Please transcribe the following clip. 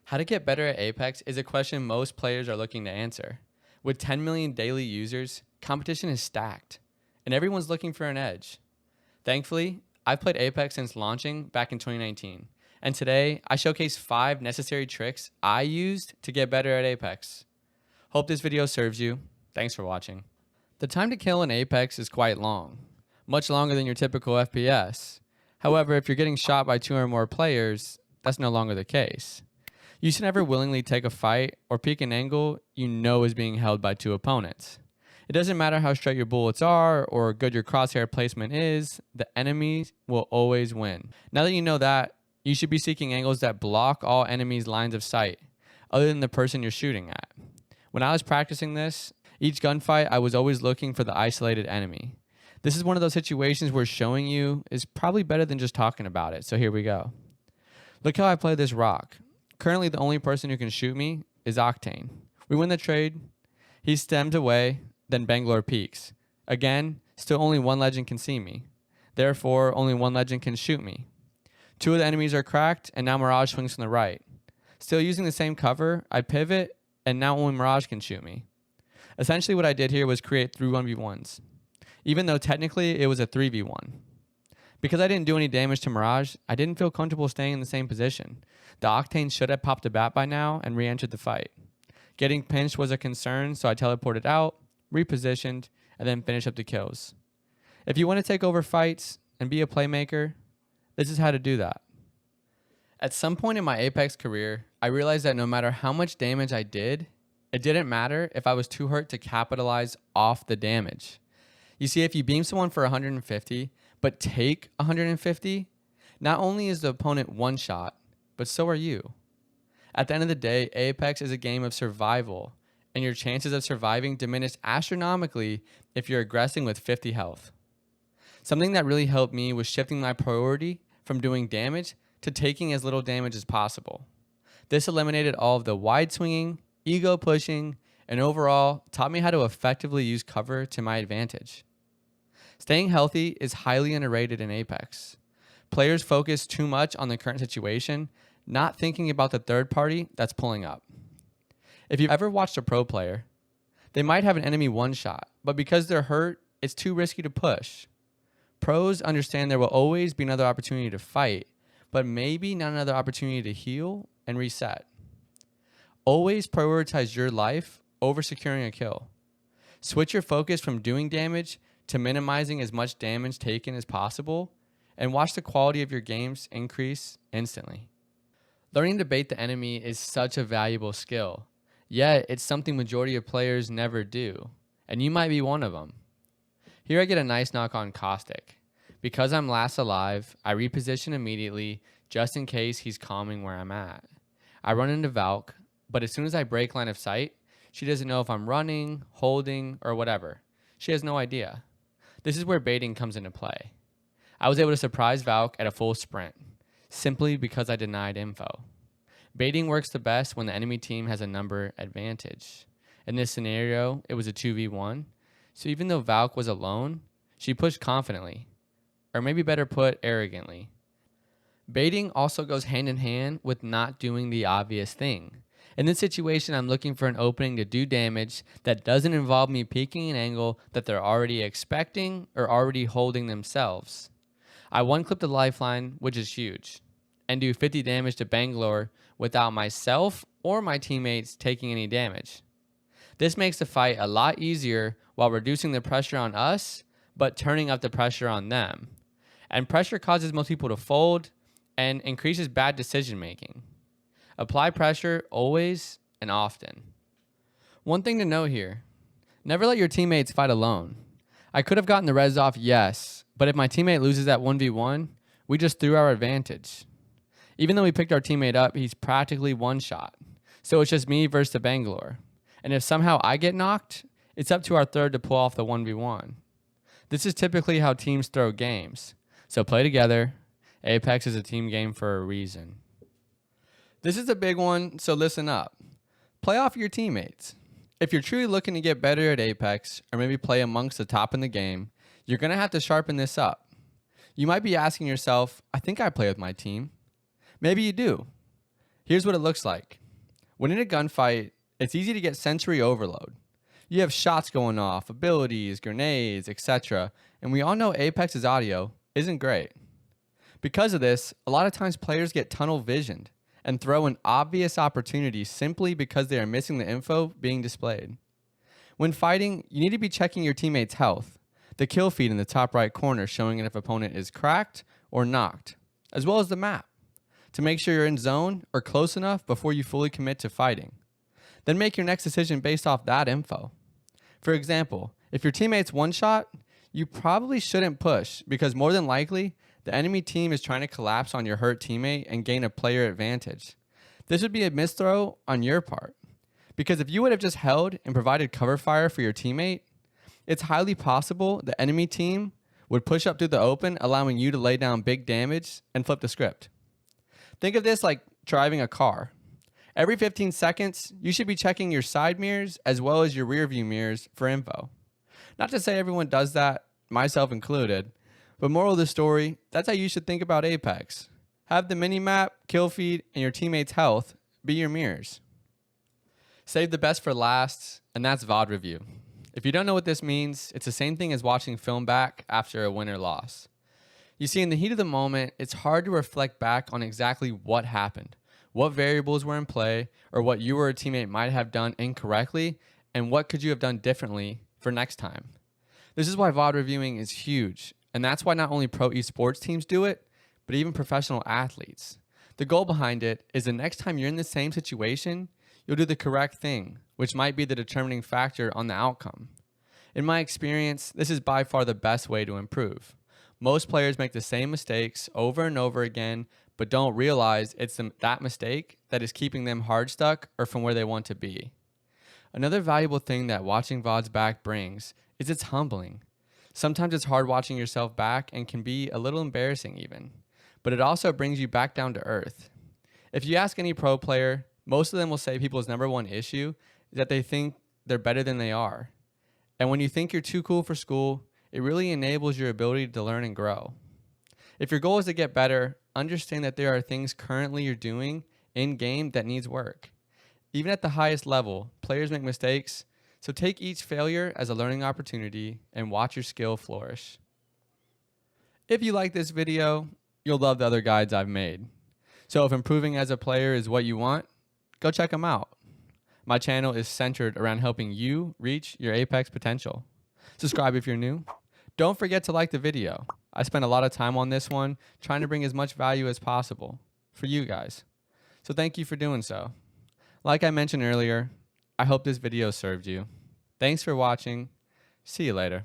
How to get better at Apex is a question most players are looking to answer. With 10 million daily users, competition is stacked, and everyone's looking for an edge. Thankfully, I've played Apex since launching back in 2019, and today I showcase 5 necessary tricks I used to get better at Apex. Hope this video serves you. Thanks for watching. The time to kill in Apex is quite long, much longer than your typical FPS. However, if you're getting shot by 2 or more players, that's no longer the case. You should never willingly take a fight or peek an angle you know is being held by 2 opponents. It doesn't matter how straight your bullets are or good your crosshair placement is, the enemy will always win. Now that you know that, you should be seeking angles that block all enemies' lines of sight, other than the person you're shooting at. When I was practicing this, each gunfight I was always looking for the isolated enemy. This is one of those situations where showing you is probably better than just talking about it, so here we go. Look how I play this rock. Currently, the only person who can shoot me is Octane. We win the trade. He stems away, then Bangalore peeks. Again, still only 1 legend can see me. Therefore, only 1 legend can shoot me. 2 of the enemies are cracked, and now Mirage swings from the right. Still using the same cover, I pivot, and now only Mirage can shoot me. Essentially, what I did here was create 3 1v1s, even though technically it was a 3v1. Because I didn't do any damage to Mirage, I didn't feel comfortable staying in the same position. The Octane should have popped a bat by now and re-entered the fight. Getting pinched was a concern, so I teleported out, repositioned, and then finished up the kills. If you want to take over fights and be a playmaker, this is how to do that. At some point in my Apex career, I realized that no matter how much damage I did, it didn't matter if I was too hurt to capitalize off the damage. You see, if you beam someone for 150, but take 150, not only is the opponent one shot, but so are you. At the end of the day, Apex is a game of survival, and your chances of surviving diminish astronomically if you're aggressing with 50 health. Something that really helped me was shifting my priority from doing damage to taking as little damage as possible. This eliminated all of the wide swinging, ego pushing, and overall taught me how to effectively use cover to my advantage. Staying healthy is highly underrated in Apex. Players focus too much on the current situation, not thinking about the third party that's pulling up. If you've ever watched a pro player, they might have an enemy one shot, but because they're hurt, it's too risky to push. Pros understand there will always be another opportunity to fight, but maybe not another opportunity to heal and reset. Always prioritize your life over securing a kill. Switch your focus from doing damage to minimizing as much damage taken as possible, and watch the quality of your games increase instantly. Learning to bait the enemy is such a valuable skill, yet it's something majority of players never do, and you might be one of them. Here I get a nice knock on Caustic. Because I'm last alive, I reposition immediately just in case he's calming where I'm at. I run into Valk, but as soon as I break line of sight, she doesn't know if I'm running, holding, or whatever. She has no idea. This is where baiting comes into play. I was able to surprise Valk at a full sprint, simply because I denied info. Baiting works the best when the enemy team has a number advantage. In this scenario, it was a 2v1, so even though Valk was alone, she pushed confidently, or maybe better put, arrogantly. Baiting also goes hand in hand with not doing the obvious thing. In this situation, I'm looking for an opening to do damage that doesn't involve me peeking an angle that they're already expecting or already holding themselves. I one-clip the lifeline, which is huge, and do 50 damage to Bangalore without myself or my teammates taking any damage. This makes the fight a lot easier while reducing the pressure on us, but turning up the pressure on them. And pressure causes most people to fold and increases bad decision making. Apply pressure always and often. One thing to note here, never let your teammates fight alone. I could have gotten the res off, yes, but if my teammate loses that 1v1, we just threw our advantage. Even though we picked our teammate up, he's practically one shot. So it's just me versus the Bangalore. And if somehow I get knocked, it's up to our third to pull off the 1v1. This is typically how teams throw games. So play together. Apex is a team game for a reason. This is a big one, so listen up. Play off your teammates. If you're truly looking to get better at Apex, or maybe play amongst the top in the game, you're going to have to sharpen this up. You might be asking yourself, I think I play with my team. Maybe you do. Here's what it looks like. When in a gunfight, it's easy to get sensory overload. You have shots going off, abilities, grenades, etc., and we all know Apex's audio isn't great. Because of this, a lot of times players get tunnel visioned and throw in obvious opportunities simply because they are missing the info being displayed. When fighting, you need to be checking your teammates' health, the kill feed in the top right corner showing if opponent is cracked or knocked, as well as the map, to make sure you're in zone or close enough before you fully commit to fighting. Then make your next decision based off that info. For example, if your teammate's one shot, you probably shouldn't push because more than likely, the enemy team is trying to collapse on your hurt teammate and gain a player advantage. This would be a misthrow on your part, because if you would have just held and provided cover fire for your teammate, it's highly possible the enemy team would push up through the open, allowing you to lay down big damage and flip the script. Think of this like driving a car. Every 15 seconds, you should be checking your side mirrors as well as your rear view mirrors for info. Not to say everyone does that, myself included, but moral of the story, that's how you should think about Apex. Have the minimap, kill feed, and your teammates' health be your mirrors. Save the best for last, and that's VOD review. If you don't know what this means, it's the same thing as watching film back after a win or loss. You see, in the heat of the moment, it's hard to reflect back on exactly what happened, what variables were in play, or what you or a teammate might have done incorrectly, and what could you have done differently for next time. This is why VOD reviewing is huge, and that's why not only pro esports teams do it, but even professional athletes. The goal behind it is the next time you're in the same situation, you'll do the correct thing, which might be the determining factor on the outcome. In my experience, this is by far the best way to improve. Most players make the same mistakes over and over again, but don't realize it's that mistake that is keeping them hard stuck or from where they want to be. Another valuable thing that watching VODs back brings is it's humbling. Sometimes it's hard watching yourself back and can be a little embarrassing even, but it also brings you back down to earth. If you ask any pro player, most of them will say people's number one issue is that they think they're better than they are. And when you think you're too cool for school, it really enables your ability to learn and grow. If your goal is to get better, understand that there are things currently you're doing in game that needs work. Even at the highest level, players make mistakes, so take each failure as a learning opportunity and watch your skill flourish. If you like this video, you'll love the other guides I've made. So if improving as a player is what you want, go check them out. My channel is centered around helping you reach your Apex potential. Subscribe if you're new. Don't forget to like the video. I spent a lot of time on this one trying to bring as much value as possible for you guys. So thank you for doing so. Like I mentioned earlier, I hope this video served you. Thanks for watching. See you later.